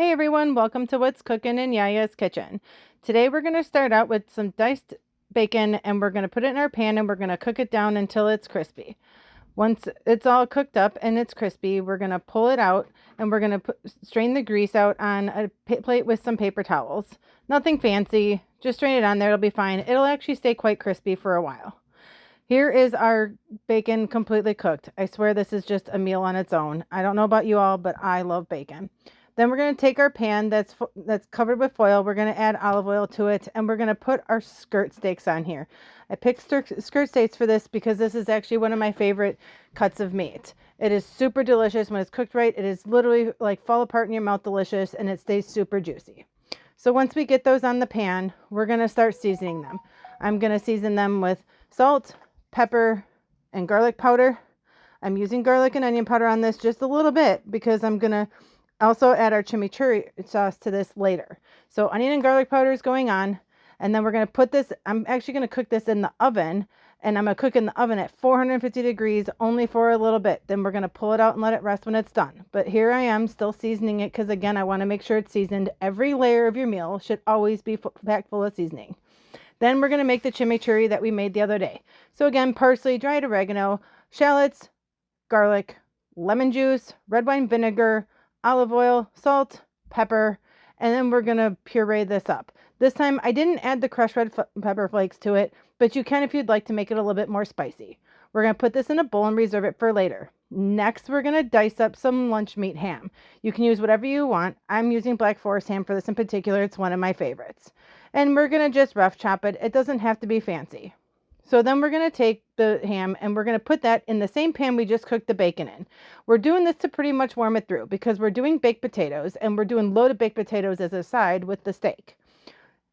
Hey everyone, welcome to What's Cooking in Yaya's Kitchen. Today we're going to start out with some diced bacon and we're going to put it in our pan and we're going to cook it down until it's crispy. Once it's all cooked up and it's crispy, we're going to pull it out and we're going to strain the grease out on a plate with some paper towels. Nothing fancy, just strain it on there, it'll be fine. It'll actually stay quite crispy for a while. Here is our bacon completely cooked. I swear this is just a meal on its own. I don't know about you all, but I love bacon. Then we're going to take our pan that's covered with foil. We're going to add olive oil to it, and we're going to put our skirt steaks on here. I picked skirt steaks for this because this is actually one of my favorite cuts of meat. It is super delicious when it's cooked right. It is literally like fall apart in your mouth delicious, and it stays super juicy. So once we get those on the pan, we're going to start seasoning them. I'm going to season them with salt, pepper, and garlic powder. I'm using garlic and onion powder on this just a little bit because I'm going to also add our chimichurri sauce to this later. So onion and garlic powder is going on, and then we're going to put this, I'm actually going to cook this in the oven, and I'm going to cook in the oven at 450 degrees only for a little bit. Then we're going to pull it out and let it rest when it's done. But here I am still seasoning it because again, I want to make sure it's seasoned. Every layer of your meal should always be packed full of seasoning. Then we're going to make the chimichurri that we made the other day. So again, parsley, dried oregano, shallots, garlic, lemon juice, red wine vinegar, olive oil, salt, pepper, and then we're going to puree this up. This time I didn't add the crushed red pepper flakes to it, but you can if you'd like to make it a little bit more spicy. We're going to put this in a bowl and reserve it for later. Next, we're going to dice up some lunch meat ham. You can use whatever you want. I'm using Black Forest ham for this in particular. It's one of my favorites. And we're going to just rough chop it. It doesn't have to be fancy. So then we're going to take the ham and we're going to put that in the same pan we just cooked the bacon in. We're doing this to pretty much warm it through because we're doing baked potatoes and we're doing loaded baked potatoes as a side with the steak.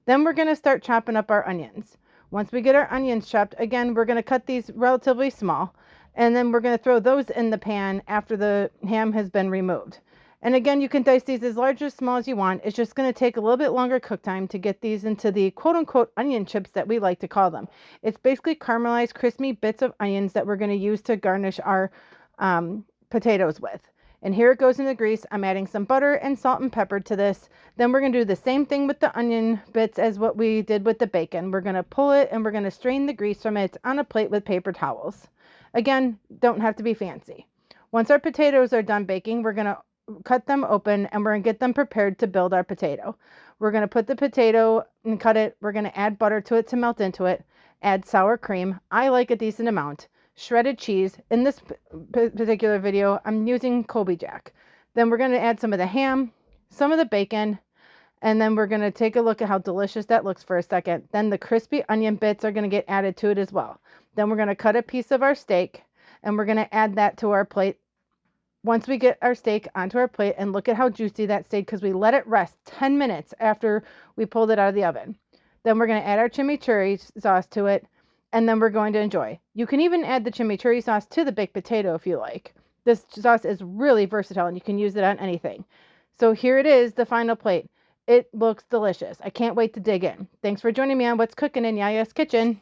Then we're going to start chopping up our onions. Once we get our onions chopped, again, we're going to cut these relatively small and then we're going to throw those in the pan after the ham has been removed. And again, you can dice these as large or small as you want. It's just going to take a little bit longer cook time to get these into the quote-unquote onion chips that we like to call them. It's basically caramelized, crispy bits of onions that we're going to use to garnish our potatoes with. And here it goes in the grease. I'm adding some butter and salt and pepper to this. Then we're going to do the same thing with the onion bits as what we did with the bacon. We're going to pull it and we're going to strain the grease from it on a plate with paper towels. Again, don't have to be fancy. Once our potatoes are done baking, we're going to cut them open and we're going to get them prepared to build our potato. We're going to put the potato and cut it. We're going to add butter to it to melt into it. Add sour cream. I like a decent amount. Shredded cheese. In this particular video, I'm using Colby Jack. Then we're going to add some of the ham, some of the bacon, and then we're going to take a look at how delicious that looks for a second. Then the crispy onion bits are going to get added to it as well. Then we're going to cut a piece of our steak and we're going to add that to our plate. Once we get our steak onto our plate, and look at how juicy that stayed because we let it rest 10 minutes after we pulled it out of the oven. Then we're going to add our chimichurri sauce to it, and then we're going to enjoy. You can even add the chimichurri sauce to the baked potato if you like. This sauce is really versatile and you can use it on anything. So here it is, the final plate. It looks delicious. I can't wait to dig in. Thanks for joining me on What's Cooking in Yaya's Kitchen.